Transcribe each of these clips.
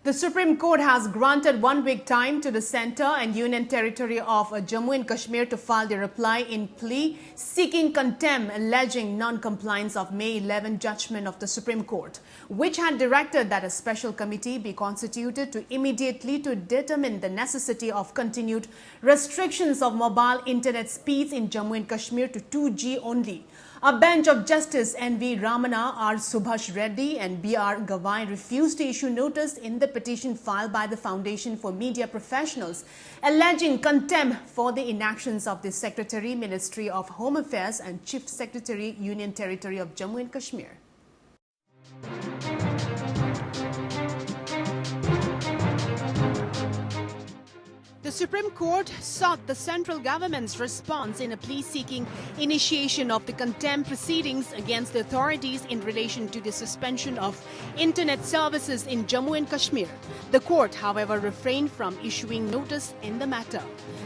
The Supreme Court has granted 1 week time to the Centre and Union Territory of Jammu and Kashmir to file their reply in plea seeking contempt alleging non-compliance of May 11 judgment of the Supreme Court, which had directed that a special committee be constituted to immediately determine the necessity of continued restrictions of mobile internet speeds in Jammu and Kashmir to 2G only. A bench of Justice N.V. Ramana, R. Subhash Reddy and B.R. Gavai refused to issue notice in the petition filed by the Foundation for Media Professionals, alleging contempt for the inactions of the Secretary, Ministry of Home Affairs and Chief Secretary, Union Territory of Jammu and Kashmir. The Supreme Court sought the central government's response in a plea seeking initiation of the contempt proceedings against the authorities in relation to the suspension of internet services in Jammu and Kashmir. The court, however, refrained from issuing notice in the matter.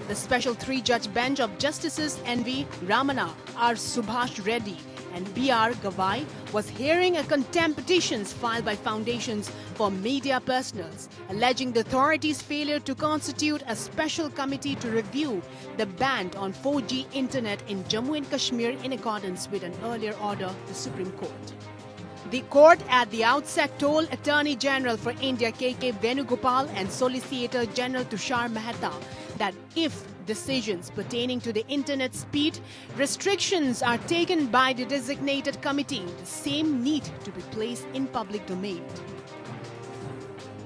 The special three-judge bench of Justices N.V. Ramana, R. Subhash Reddy and B.R. Gavai was hearing a contempt petitions filed by foundations for media personals, alleging the authorities' failure to constitute a special committee to review the ban on 4G internet in Jammu and Kashmir in accordance with an earlier order of the Supreme Court. The court at the outset told Attorney General for India K.K. Venugopal and Solicitor General Tushar Mehta that if decisions pertaining to the internet speed restrictions are taken by the designated committee, the same need to be placed in public domain.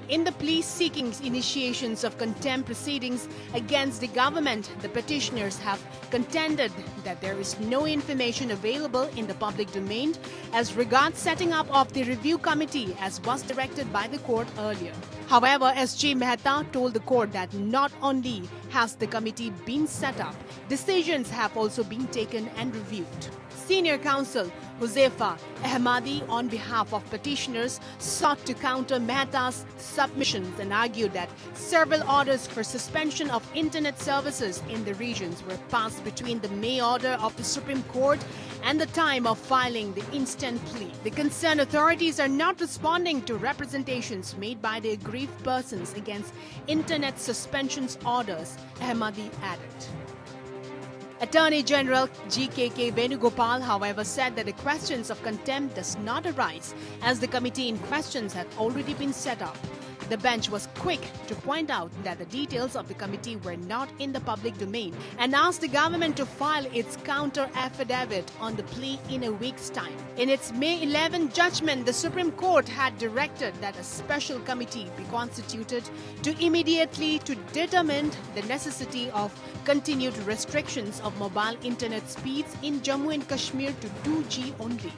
In the plea seeking initiations of contempt proceedings against the government, the petitioners have contended that there is no information available in the public domain as regards setting up of the review committee as was directed by the court earlier. However, S.G. Mehta told the court that not only has the committee been set up, decisions have also been taken and reviewed. Senior counsel Huzaifa Ahmadi, on behalf of petitioners, sought to counter Mehta's submissions and argued that several orders for suspension of internet services in the regions were passed between the May order of the Supreme Court and the time of filing the instant plea. The concerned authorities are not responding to representations made by the aggrieved persons against internet suspensions orders, Ahmadi added. Attorney General G.K.K. Venugopal, however, said that the questions of contempt does not arise as the committee in questions had already been set up. The bench was quick to point out that the details of the committee were not in the public domain and asked the government to file its counter affidavit on the plea in a week's time. In its May 11 judgment, the Supreme Court had directed that a special committee be constituted to immediately determine the necessity of continued restrictions of mobile internet speeds in Jammu and Kashmir to 2G only.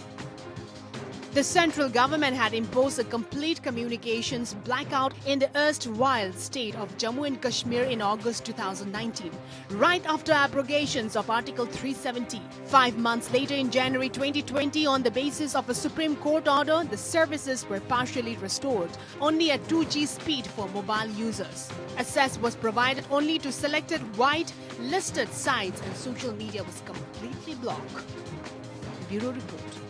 The central government had imposed a complete communications blackout in the erstwhile state of Jammu and Kashmir in August 2019, right after abrogations of Article 370. 5 months later, in January 2020, on the basis of a Supreme Court order, the services were partially restored, only at 2G speed for mobile users. Access was provided only to selected white-listed sites and social media was completely blocked. Bureau Report.